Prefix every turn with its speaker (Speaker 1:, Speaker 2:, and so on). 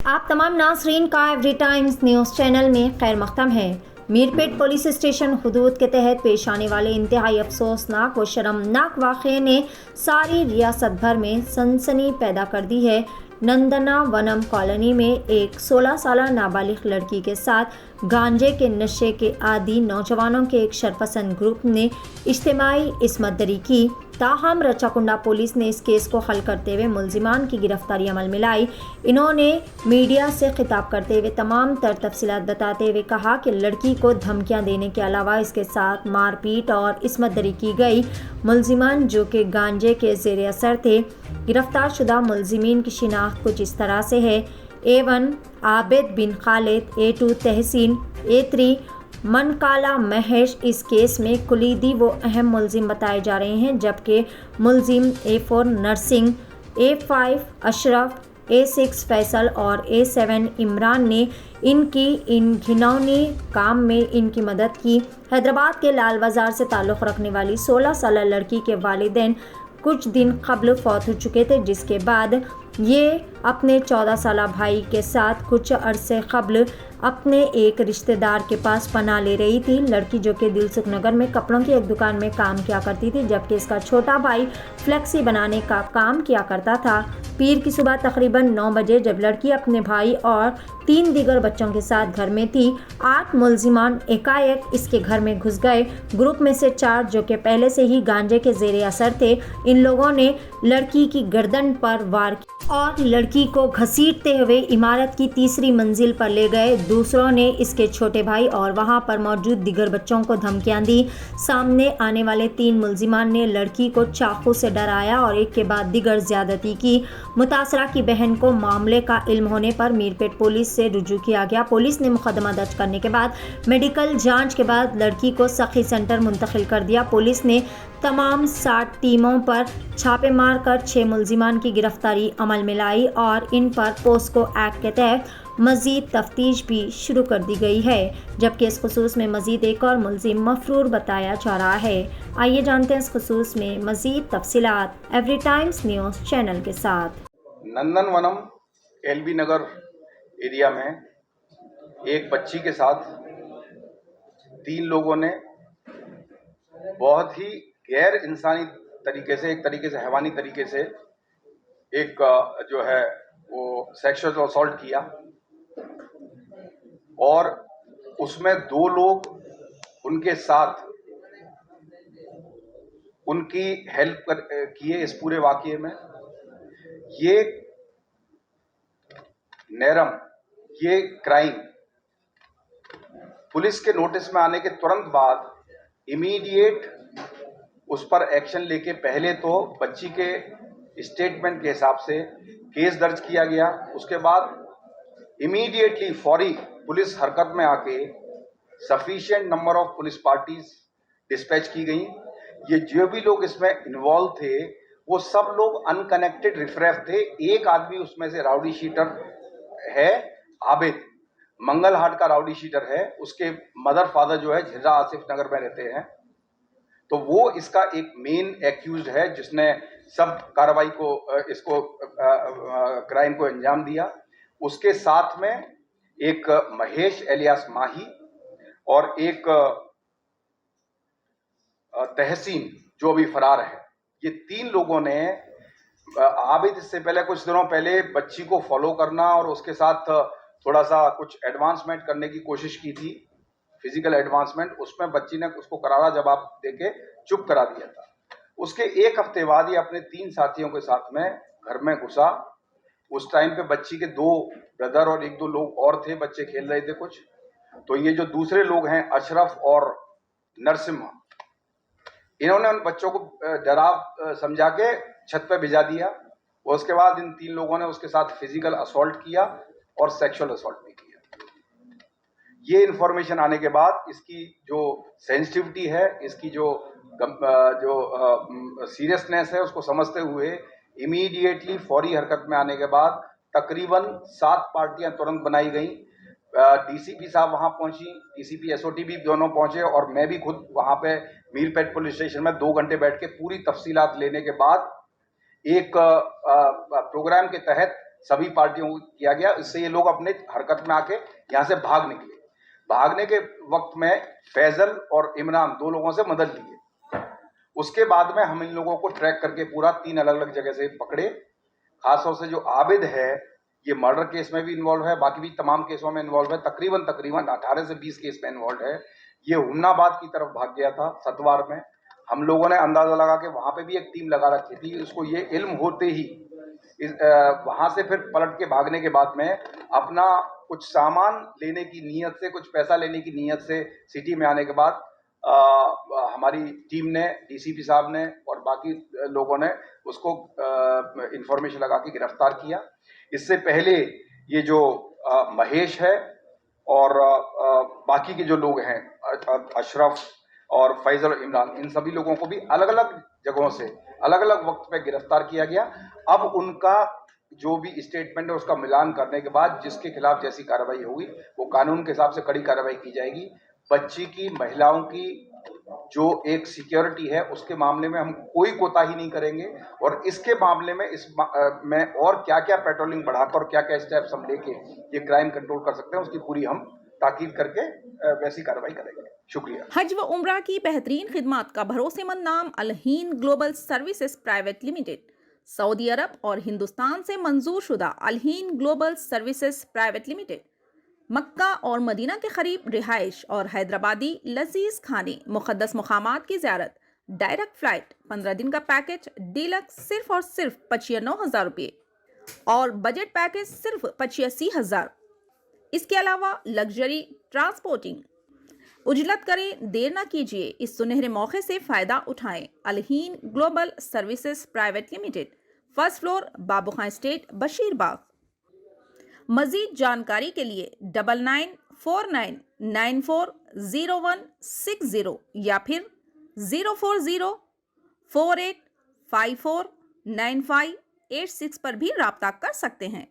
Speaker 1: आप तमाम नाज़रीन का एवरी टाइम्स न्यूज़ चैनल में खैर मक़दम है। मीरपेट पुलिस स्टेशन हुदूद के तहत पेश आने वाले इंतहाई अफसोसनाक व शर्मनाक वाक़े ने सारी रियासत भर में सनसनी पैदा कर दी है। नंदना वनम कॉलोनी में एक 16 साल नाबालिग लड़की के साथ गांजे के नशे के आदी नौजवानों के एक शरपसंद ग्रुप ने इज्तिमाई इस्मत दरी की। ताहम रचाकुंडा पुलिस ने इस केस को हल करते हुए मुलजिमान की गिरफ्तारी अमल में लाई। इन्होंने मीडिया से खिताब करते हुए तमाम तर तफसीलात बताते हुए कहा कि लड़की को धमकियां देने के अलावा इसके साथ मारपीट और इस्मत दरी की गई। मुलजिमान जो कि गांजे के ज़ेर असर थे। गिरफ्तार शुदा मुलजिमीन की शिनाख्त कुछ इस तरह से है। A1 आबिद बिन खालिद, A2 तहसीन, A3 मनकाला महेश इस केस में कुलीदी व अहम मुलजिम बताए जा रहे हैं, जबकि मुलजिम A4 Narasimha, A5 Ashraf, A6 Faisal और A7 इमरान ने इन घिनौनी काम में इनकी मदद की। हैदराबाद के लाल बाजार से ताल्लुक़ रखने वाली 16 साल लड़की के वालिदैन कुछ दिन कबल फौत हो चुके थे, जिसके बाद ये अपने 14 साल भाई के साथ कुछ अरसे कबल अपने एक रिश्तेदार के पास पनाह ले रही थी। लड़की जो कि दिलसुख नगर में कपड़ों की एक दुकान में काम किया करती थी, जबकि इसका छोटा भाई फ्लेक्सी बनाने का काम किया करता था। पीर की सुबह तकरीबन 9 बजे जब लड़की अपने भाई और 3 दीगर बच्चों के साथ घर में थी, 8 मुलजिमान एकाएक इसके घर में घुस गए। ग्रुप में से 4 जो कि पहले से ही गांजे के ज़ेरे असर थे, इन लोगों ने लड़की की गर्दन पर वार किया और लड़की को घसीटते हुए इमारत की तीसरी मंजिल पर ले गए। दूसरों ने इसके छोटे भाई और वहां पर मौजूद दीगर बच्चों को धमकियां दी। सामने आने वाले 3 मुलजिमान ने लड़की को चाकू से डराया और एक के बाद दीगर ज्यादती की। मुतासरा की बहन को मामले का इल्म होने पर मीरपेट पुलिस से रुजू किया गया। पुलिस ने मुकदमा दर्ज करने के बाद मेडिकल जाँच के बाद लड़की को सखी सेंटर मुंतकिल कर दिया। पुलिस ने तमाम 60 टीमों पर छापे मार कर 6 मुलजिमान की गिरफ्तारी अमल में लाई और इन पर पोस्को एक्ट के तहत मज़ीद तफ्तीश भी शुरू कर दी गई है, जबकि इस खुसूस में मज़ीद एक और मुलजिम मफरूर बताया जा रहा है। आइए जानते हैं इस खुसूस में मज़ीद तफसीलात एवरी टाइम्स न्यूज़ चैनल के साथ।
Speaker 2: नंदनवनम LB नगर एरिया में एक बच्ची के साथ 3 लोगों ने बहुत ही गैर इंसानी तरीके से, एक तरीके से हैवानी तरीके से एक जो है वो सेक्सुअल असॉल्ट किया और उसमें 2 लोग उनके साथ उनकी हेल्प किए इस पूरे वाकये में। ये नेरम, ये क्राइम पुलिस के नोटिस में आने के तुरंत बाद इमीडिएट उस पर एक्शन लेके पहले तो बच्ची के स्टेटमेंट के हिसाब से केस दर्ज किया गया। उसके बाद इमीडिएटली फौरी पुलिस हरकत में आके sufficient number of police parties dispatch की गई। ये जो भी लोग इसमें इन्वॉल्व थे वो सब लोग अनकनेक्टेड रिफरेफ थे। एक आदमी उसमें से राउडी शीटर है, आबिद मंगलहाट का राउडी शीटर है। उसके मदर फादर जो है झिर्रा आसिफ नगर में रहते हैं, तो वो इसका एक मेन एक्यूज्ड है जिसने सब कार्रवाई को इसको क्राइम को अंजाम दिया। उसके साथ में एक महेश एलियास माही और एक तहसीन जो अभी फरार है। ये 3 लोगों ने आबिद इससे पहले कुछ दिनों पहले बच्ची को फॉलो करना और उसके साथ थोड़ा सा कुछ एडवांसमेंट करने की कोशिश की थी, फिजिकल एडवांसमेंट। उसमें बच्ची ने उसको करारा जवाब देके चुप करा दिया था। उसके 1 हफ्ते बाद ये अपने 3 साथियों के साथ में घर में घुसा। उस टाइम पे बच्ची के 2 ब्रदर और 1-2 लोग और थे, बच्चे खेल रहे थे कुछ। तो ये जो दूसरे लोग हैं अशरफ और नरसिम्हा, इन्होंने उन बच्चों को डरा समझा के छत पे भिजा दिया और उसके बाद इन 3 लोगों ने उसके साथ फिजिकल असॉल्ट किया और सेक्सुअल असॉल्ट भी किया। ये इन्फॉर्मेशन आने के बाद इसकी जो सेंसिटिविटी है, इसकी जो सीरियसनेस है, उसको समझते हुए इमीडिएटली फौरी हरकत में आने के बाद तकरीबन 7 पार्टियां तुरंत बनाई गई। डीसीपी साहब वहां पहुंची, डीसीपी एसओटी भी दोनों पहुंचे और मैं भी खुद वहां पे मीरपेट पुलिस स्टेशन में 2 घंटे बैठ के पूरी तफसीलात लेने के बाद एक प्रोग्राम के तहत सभी पार्टियों को किया गया। इससे ये लोग अपने हरकत में आके यहाँ से भाग निकले। भागने के वक्त में फैजल और इमरान 2 लोगों से मदद लिए। उसके बाद में हम इन लोगों को ट्रैक करके पूरा 3 अलग अलग जगह से पकड़े। खासतौर से जो आबिद है, ये मर्डर केस में भी इन्वॉल्व है, बाकी भी तमाम केसों में इन्वॉल्व है, तकरीबन 18 से 20 केस में इन्वॉल्व है। ये हुमनाबाद की तरफ भाग गया था सतवार में। हम लोगों ने अंदाजा लगा के वहां पे भी एक टीम लगा रखी थी। उसको ये इल्म होते ही वहां से फिर पलट के भागने के बाद में अपना कुछ सामान लेने की नीयत से, कुछ पैसा लेने की नीयत से सिटी में आने के बाद हमारी टीम ने, डीसीपी साहब ने और बाकी लोगों ने उसको इंफॉर्मेशन लगा के गिरफ्तार किया। इससे पहले ये जो महेश है और बाकी के जो लोग हैं, अशरफ और फैजल और इमरान, इन सभी लोगों को भी अलग अलग जगहों से अलग अलग वक्त पे गिरफ्तार किया गया। अब उनका जो भी स्टेटमेंट है उसका मिलान करने के बाद जिसके खिलाफ जैसी कार्रवाई होगी वो कानून के हिसाब से कड़ी कार्रवाई की जाएगी। बच्ची की, महिलाओं की जो एक सिक्योरिटी है उसके मामले में हम कोई कोताही नहीं करेंगे और इसके मामले में में और क्या क्या पेट्रोलिंग बढ़ाकर और क्या क्या स्टेप्स हम लेके ये क्राइम कंट्रोल कर सकते हैं उसकी पूरी हम ताकीद करके वैसी कार्रवाई करेंगे। शुक्रिया।
Speaker 3: हज व उम्रा की बेहतरीन खिदमात का भरोसेमंद नाम Alheen global services private limited, सऊदी अरब और हिंदुस्तान से मंजूर शुदा Alheen global services private limited, मक्का और मदीना के करीब रिहाइश और हैदराबादी लजीज खाने, मुक़द्दस मुकामात की ज़ियारत, डायरेक्ट फ्लाइट, 15 दिन का पैकेज डीलक्स सिर्फ और सिर्फ 95,000 रुपये और बजट पैकेज सिर्फ 85,000। इसके अलावा लग्जरी ट्रांसपोर्टिंग। उजलत करें, देर ना कीजिए, इस सुनहरे मौके से फ़ायदा उठाएं। Alheen global services private limited, first floor, Babu Khan estate, Basheerbagh. मज़ीद जानकारी के लिए 9949940160 या फिर 04048549586 पर भी राब्ता कर सकते हैं।